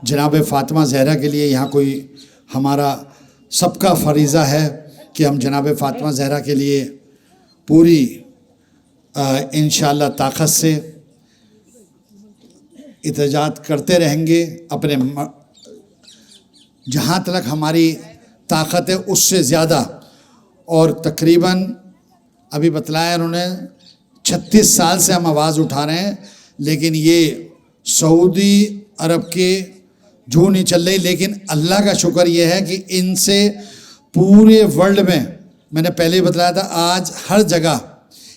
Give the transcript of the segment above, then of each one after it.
जनाब फ़ातिमा ज़हरा के लिए यहाँ कोई हमारा सबका फरीज़ा है कि हम जनाब फ़ातिमा ज़हरा के लिए पूरी इंशाअल्लाह ताकत से इतजात करते रहेंगे। अपने जहाँ तक हमारी ताकत है उससे ज़्यादा, और तकरीबन अभी बतलाया उन्होंने 36 साल से हम आवाज़ उठा रहे हैं, लेकिन ये सऊदी अरब के जो नहीं चल रही। लेकिन अल्लाह का शुक्र ये है कि इनसे पूरे वर्ल्ड में, मैंने पहले ही बतलाया था, आज हर जगह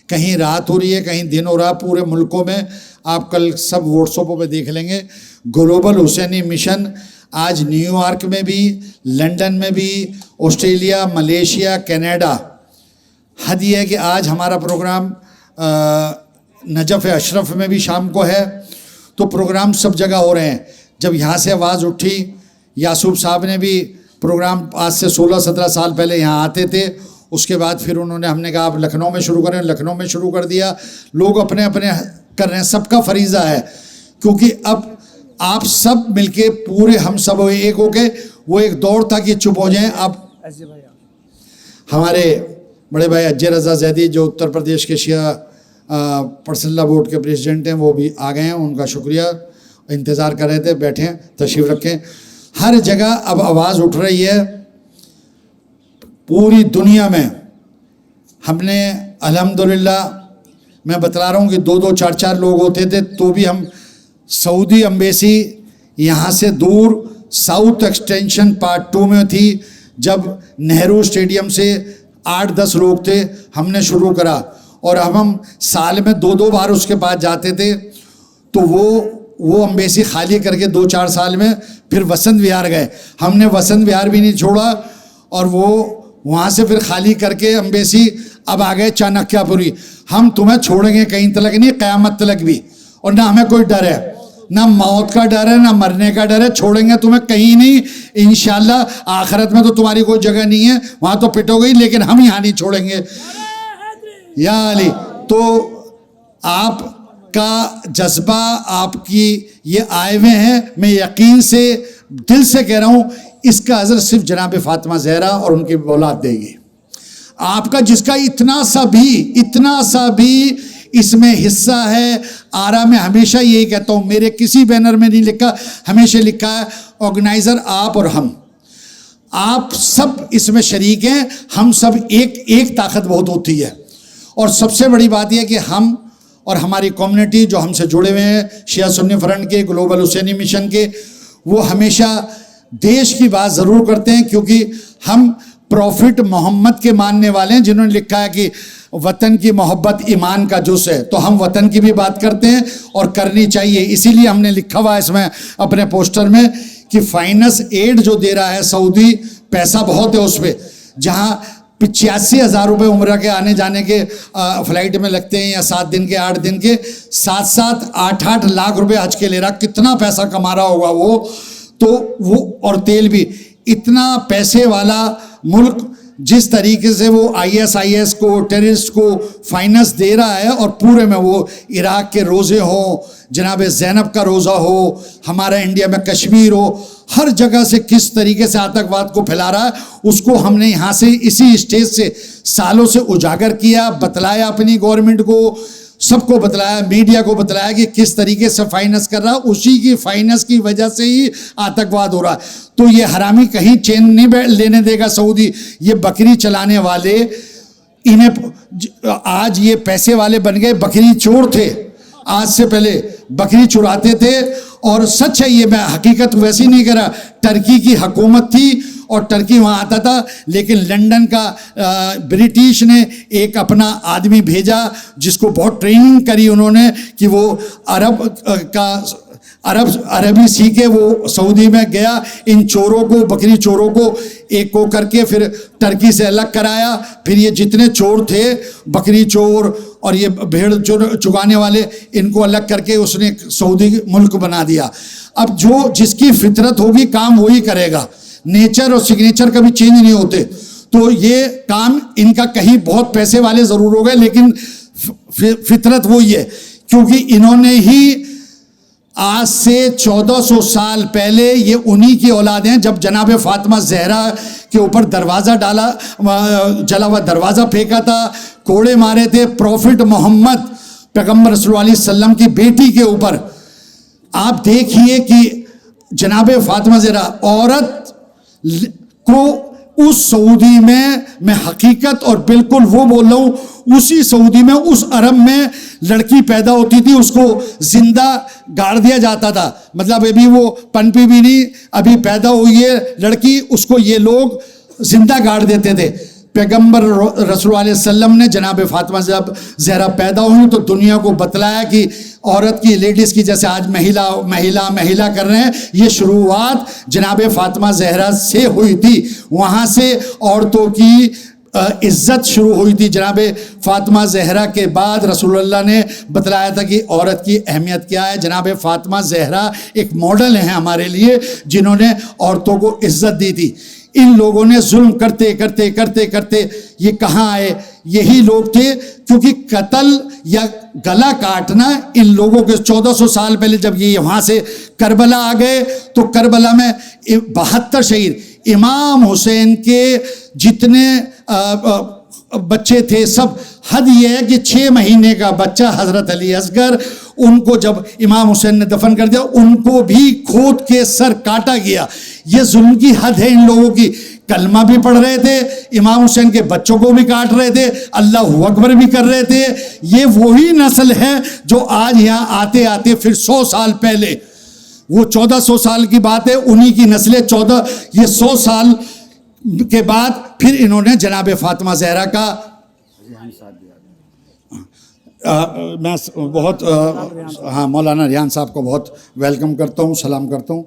कहीं रात हो रही है कहीं दिन हो रहा है पूरे मुल्कों में। आप कल सब व्हाट्सएप पे देख लेंगे। ग्लोबल हुसैनी मिशन आज न्यूयॉर्क में भी, लंदन में भी, ऑस्ट्रेलिया, मलेशिया, कनाडा। हद ये है कि आज हमारा प्रोग्राम नजफ़ अशरफ में भी शाम को है। तो प्रोग्राम सब जगह हो रहे हैं। जब यहाँ से आवाज़ उठी, यासूब साहब ने भी प्रोग्राम आज से 16-17 साल पहले यहाँ आते थे। उसके बाद फिर उन्होंने, हमने कहा आप लखनऊ में शुरू करें, लखनऊ में शुरू कर दिया। लोग अपने अपने कर रहे हैं, सबका फरीज़ा है, क्योंकि अब आप सब मिलके पूरे हम सब एक हो के, वो एक दौर था कि चुप हो जाएं। अब हमारे बड़े भाई अज्जर रज़ा ज़ैदी जो उत्तर प्रदेश के शिया पर्सनल बोर्ड के प्रेसिडेंट हैं, वो भी आ गए हैं। उनका शुक्रिया, इंतज़ार कर रहे थे, बैठें, तशरीफ़ रखें। हर जगह अब आवाज़ उठ रही है पूरी दुनिया में। हमने अल्हम्दुलिल्लाह, मैं बतला रहा हूँ कि 2-2, 4-4 लोग होते थे तो भी हम सऊदी एम्बेसी यहाँ से दूर साउथ एक्सटेंशन पार्ट 2 में थी। जब नेहरू स्टेडियम से 8-10 लोग थे, हमने शुरू करा, और हम साल में 2-2 बार उसके पास जाते थे। तो वो एम्बेसी खाली करके 2-4 साल में फिर वसंत विहार गए। हमने वसंत विहार भी नहीं छोड़ा, और वो वहाँ से फिर खाली करके एम्बेसी अब आ गए चाणक्यपुरी। हम तुम्हें छोड़ेंगे कहीं तलक नहीं, क़यामत तलक भी। और ना हमें कोई डर है, ना मौत का डर है, ना मरने का डर है। छोड़ेंगे तुम्हें कहीं नहीं, इंशाल्लाह। आखिरत में तो तुम्हारी कोई जगह नहीं है, वहाँ तो पिटोगे, लेकिन हम यहाँ नहीं छोड़ेंगे या अली। तो आपका जज्बा, आपकी ये आए हुए हैं, मैं यकीन से दिल से कह रहा हूँ, इसका अज़र सिर्फ जनाब फ़ातिमा ज़हरा और उनकी औलाद देगी। आपका जिसका इतना सा भी इसमें हिस्सा है। आरा में हमेशा यही कहता हूँ, मेरे किसी बैनर में नहीं लिखा, हमेशा लिखा है ऑर्गेनाइज़र आप और हम। आप सब इसमें शरीक हैं। हम सब एक ताकत बहुत होती है। और सबसे बड़ी बात यह कि हम और हमारी कम्युनिटी जो हमसे जुड़े हुए हैं, शिया सुन्नी फ्रंट के, ग्लोबल हुसैनी मिशन के, वो हमेशा देश की बात ज़रूर करते हैं, क्योंकि हम प्रॉफिट मोहम्मद के मानने वाले हैं, जिन्होंने लिखा है कि वतन की मोहब्बत ईमान का जुज़ है। तो हम वतन की भी बात करते हैं और करनी चाहिए। इसीलिए हमने लिखा हुआ है इसमें अपने पोस्टर में कि फाइनेंस एड जो दे रहा है सऊदी, पैसा बहुत है उस पर। जहाँ 85,000 रुपये उम्र के आने जाने के फ्लाइट में लगते हैं, या 7 दिन के 8 दिन के, 7-7, 8-8 लाख रुपए हज के ले रहा। कितना पैसा कमा रहा होगा वो। तो वो, और तेल भी। इतना पैसे वाला मुल्क जिस तरीके से वो ISIS को, टेररिस्ट को फाइनेंस दे रहा है, और पूरे में वो इराक के रोज़े हो, जनाब ज़ैनब का रोज़ा हो, हमारा इंडिया में कश्मीर हो, हर जगह से किस तरीके से आतंकवाद को फैला रहा है, उसको हमने यहाँ से इसी स्टेज से सालों से उजागर किया, बतलाया अपनी गवर्नमेंट को, सबको बतलाया, मीडिया को बतलाया कि किस तरीके से फाइनेंस कर रहा है। उसी की फाइनेंस की वजह से ही आतंकवाद हो रहा है। तो ये हरामी कहीं चैन नहीं लेने देगा सऊदी। ये बकरी चलाने वाले, इन्हें आज ये पैसे वाले बन गए, बकरी चोर थे। आज से पहले बकरी चुराते थे। और सच है ये, मैं हकीकत वैसी नहीं कह रहा। टर्की की हुकूमत थी और टर्की वहाँ आता था, लेकिन लंदन का ब्रिटिश ने एक अपना आदमी भेजा जिसको बहुत ट्रेनिंग करी उन्होंने कि वो अरबी सीखे। वो सऊदी में गया, इन चोरों को, बकरी चोरों को एक को करके फिर टर्की से अलग कराया। फिर ये जितने चोर थे, बकरी चोर और ये भेड़ चुगाने वाले, इनको अलग करके उसने सऊदी मुल्क बना दिया। अब जो जिसकी फितरत होगी काम वही करेगा। नेचर और सिग्नेचर कभी चेंज नहीं होते। तो ये काम इनका कहीं बहुत पैसे वाले ज़रूर हो गए, लेकिन फितरत वही है, क्योंकि इन्होंने ही आज से 1400 साल पहले ये उन्हीं की औलाद हैं। जब जनाब फातिमा ज़हरा के ऊपर दरवाज़ा डाला, जला हुआ दरवाज़ा फेंका था, कोड़े मारे थे प्रॉफिट मोहम्मद पैगम्बर रसूलुल्लाह अलैहि वसल्लम की बेटी के ऊपर। आप देखिए कि जनाब फातिमा ज़हरा औरत को उस सऊदी में, मैं हकीकत और बिल्कुल वो बोल रहा हूँ, उसी सऊदी में, उस अरब में लड़की पैदा होती थी, उसको जिंदा गाड़ दिया जाता था। मतलब अभी वो पनपी भी नहीं, अभी पैदा हुई है लड़की, उसको ये लोग जिंदा गाड़ देते थे। पैगम्बर रसूलुल्लाह अलैहि वसल्लम ने जनाब फातिमा जब ज़हरा पैदा हुई तो दुनिया को बतलाया कि औरत की, लेडीज़ की, जैसे आज महिला महिला महिला कर रहे हैं, ये शुरुआत जनाब फातिमा ज़हरा से हुई थी। वहाँ से औरतों की इज़्ज़त शुरू हुई थी। जनाब फातिमा ज़हरा के बाद रसूलुल्लाह ने बतलाया था कि औरत की अहमियत क्या है। जनाब फातिमा ज़हरा एक मॉडल हैं हमारे लिए, जिन्होंने औरतों को इज़्ज़त दी थी। इन लोगों ने जुल्म करते करते करते करते ये कहाँ आए? यही लोग थे, क्योंकि कत्ल या गला काटना इन लोगों के 1400 साल पहले जब ये वहाँ से करबला आ गए तो करबला में 72 शहीद, इमाम हुसैन के जितने बच्चे थे सब, हद ये है कि 6 महीने का बच्चा हज़रत अली असगर, उनको जब इमाम हुसैन ने दफन कर दिया, उनको भी खोद के सर काटा गया। ये जुल्म की हद है इन लोगों की। कलमा भी पढ़ रहे थे, इमाम हुसैन के बच्चों को भी काट रहे थे, अल्लाहु अकबर भी कर रहे थे। ये वही नस्ल है जो आज यहाँ आते आते फिर 100 साल पहले, वो 1400 साल की बात है, उन्हीं की नस्लें 100 साल के बाद फिर इन्होंने जनाब फातिमा ज़हरा का मैं बहुत हाँ मौलाना रियान साहब को बहुत वेलकम करता हूँ, सलाम करता हूँ।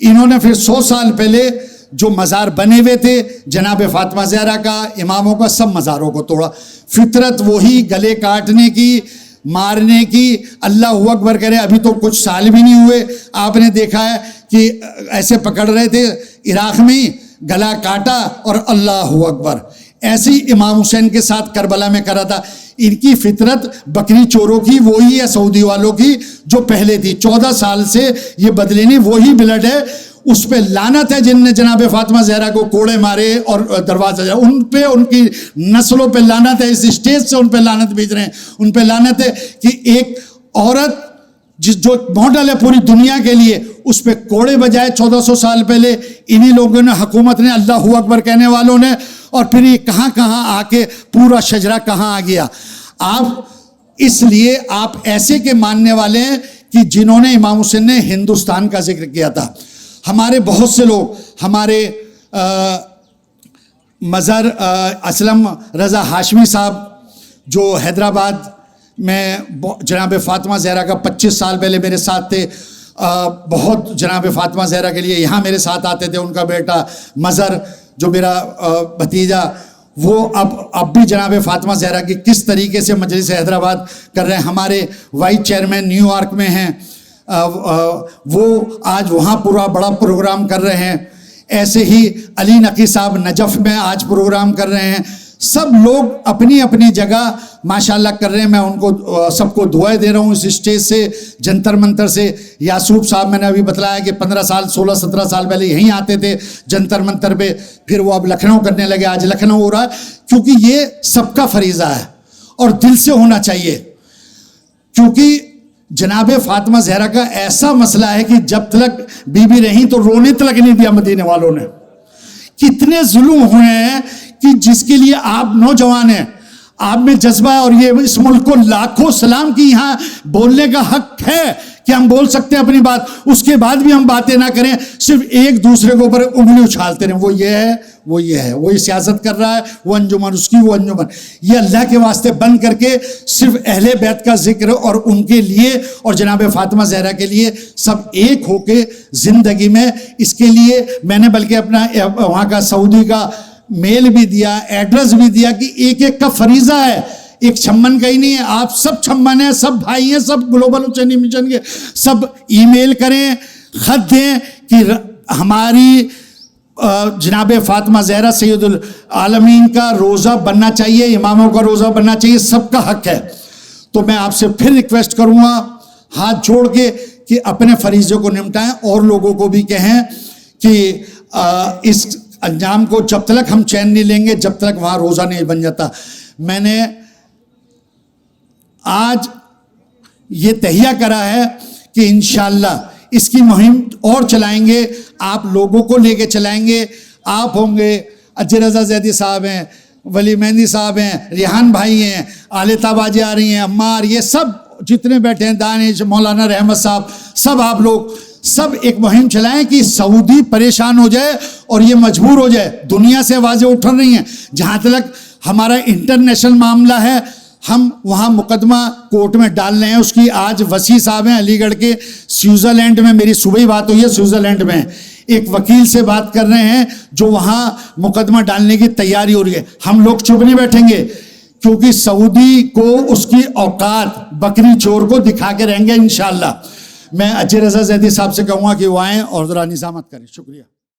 इन्होंने फिर 100 साल पहले जो मज़ार बने हुए थे जनाब फातिमा ज़हरा का, इमामों का, सब मज़ारों को तोड़ा। फितरत वही, गले काटने की, मारने की, अल्लाहु अकबर करे। अभी तो कुछ साल भी नहीं हुए, आपने देखा है कि ऐसे पकड़ रहे थे इराक़ में, गला काटा और अल्लाहु अकबर। ऐसे ही इमाम हुसैन के साथ करबला में करा था। इनकी फितरत बकरी चोरों की वही है, सऊदी वालों की जो पहले थी। 14 साल से ये बदले नहीं, वही ब्लड है। उस पे लानत है जिनने जनाब फातिमा ज़हरा को कोड़े मारे और दरवाजा, उन पे, उनकी नस्लों पे लानत है। इस स्टेज से उन पे लानत भेज रहे हैं। उन पे लानत है कि एक औरत जो मॉडल है पूरी दुनिया के लिए, उस पे कोड़े बजाए 1400 साल पहले इन्हीं लोगों ने, हुकूमत ने, अल्लाहु अकबर कहने वालों ने। और फिर ये कहाँ कहाँ आके पूरा शजरा कहाँ आ गया। आप इसलिए आप ऐसे के मानने वाले हैं कि जिन्होंने, इमाम हुसैन ने हिंदुस्तान का जिक्र किया था। हमारे बहुत से लोग, हमारे मज़हर असलम रज़ा हाशमी साहब जो हैदराबाद में जनाब फातिमा ज़हरा का 25 साल पहले मेरे साथ थे, बहुत जनाब फातिमा ज़हरा के लिए यहाँ मेरे साथ आते थे। उनका बेटा मज़हर जो मेरा भतीजा, वो अब भी जनाब फातिमा ज़हरा की किस तरीके से मजलिस हैदराबाद कर रहे हैं। हमारे वाइस चेयरमैन न्यूयॉर्क में हैं, वो आज वहाँ पूरा बड़ा प्रोग्राम कर रहे हैं। ऐसे ही अली नकी साहब नजफ़ में आज प्रोग्राम कर रहे हैं। सब लोग अपनी अपनी जगह माशाल्लाह कर रहे हैं। मैं उनको सबको दुआएं दे रहा हूँ इस स्टेज से, जंतर मंतर से। यासूब साहब मैंने अभी बतलाया कि 15 साल 16-17 साल पहले यहीं आते थे जंतर मंतर पे, फिर वो अब लखनऊ करने लगे, आज लखनऊ हो रहा है। क्योंकि ये सबका फरीज़ा है और दिल से होना चाहिए। क्योंकि जनाब फातिमा ज़हरा का ऐसा मसला है कि जब तक बीबी रही तो रोने तक नहीं दिया मदीने वालों ने। कितने जुल्म हुए हैं कि जिसके लिए आप नौजवान हैं, आप में जज्बा है, और ये इस मुल्क को लाखों सलाम की यहाँ बोलने का हक है कि हम बोल सकते हैं अपनी बात। उसके बाद भी हम बातें ना करें, सिर्फ एक दूसरे के ऊपर उंगली उछालते रहें। वो ये है, वो ये है, वो सियासत कर रहा है, वो अंजुमन उसकी, वो अंजुमन। ये अल्लाह के वास्ते बंद करके सिर्फ अहले बैत का जिक्र और उनके लिए और जनाब फातिमा ज़हरा के लिए सब एक होके ज़िंदगी में। इसके लिए मैंने बल्कि अपना वहाँ का सऊदी का मेल भी दिया, एड्रेस भी दिया कि एक एक का फरीज़ा है, एक छम्मन का ही नहीं है। आप सब छम्मन हैं, सब भाई हैं, सब ग्लोबल हुसैनी मिशन के, सब ईमेल करें, खत दें कि हमारी जनाब फातिमा ज़हरा सैयदुल आलमीन का रोज़ा बनना चाहिए, इमामों का रोज़ा बनना चाहिए, सबका हक है। तो मैं आपसे फिर रिक्वेस्ट करूँगा हाथ जोड़ के कि अपने फरीजों को निपटाएं और लोगों को भी कहें कि इस अंजाम को जब तक हम चैन नहीं लेंगे, जब तक वहाँ रोज़ा नहीं बन जाता। मैंने आज ये तहिया करा है कि इंशाअल्लाह इसकी मुहिम और चलाएंगे, आप लोगों को लेके चलाएंगे। आप होंगे, अजय रज़ा ज़ैदी साहब हैं, वली मेहंदी साहब हैं, रिहान भाई हैं, आलिता बाजी आ रही हैं, अम्मार, ये सब जितने बैठे हैं, दानिश, मौलाना रहमत साहब, सब आप लोग सब एक मुहिम चलाएं कि सऊदी परेशान हो जाए और ये मजबूर हो जाए। दुनिया से आवाज़ें उठ रही हैं। जहाँ तक हमारा इंटरनेशनल मामला है, हम वहाँ मुकदमा कोर्ट में डाल रहे हैं। उसकी आज वसी साहब हैं अलीगढ़ के, स्विट्ज़रलैंड में, मेरी सुबह ही बात हुई है, स्विट्ज़रलैंड में एक वकील से बात कर रहे हैं जो वहाँ मुकदमा डालने की तैयारी हो रही है। हम लोग चुप नहीं बैठेंगे, क्योंकि सऊदी को उसकी औकात बकरी चोर को दिखा के रहेंगे इंशाअल्लाह। मैं अजय रज़ा ज़ैदी साहब से कहूँगा कि वो आएँ और ज़रा निज़ामत करें। शुक्रिया।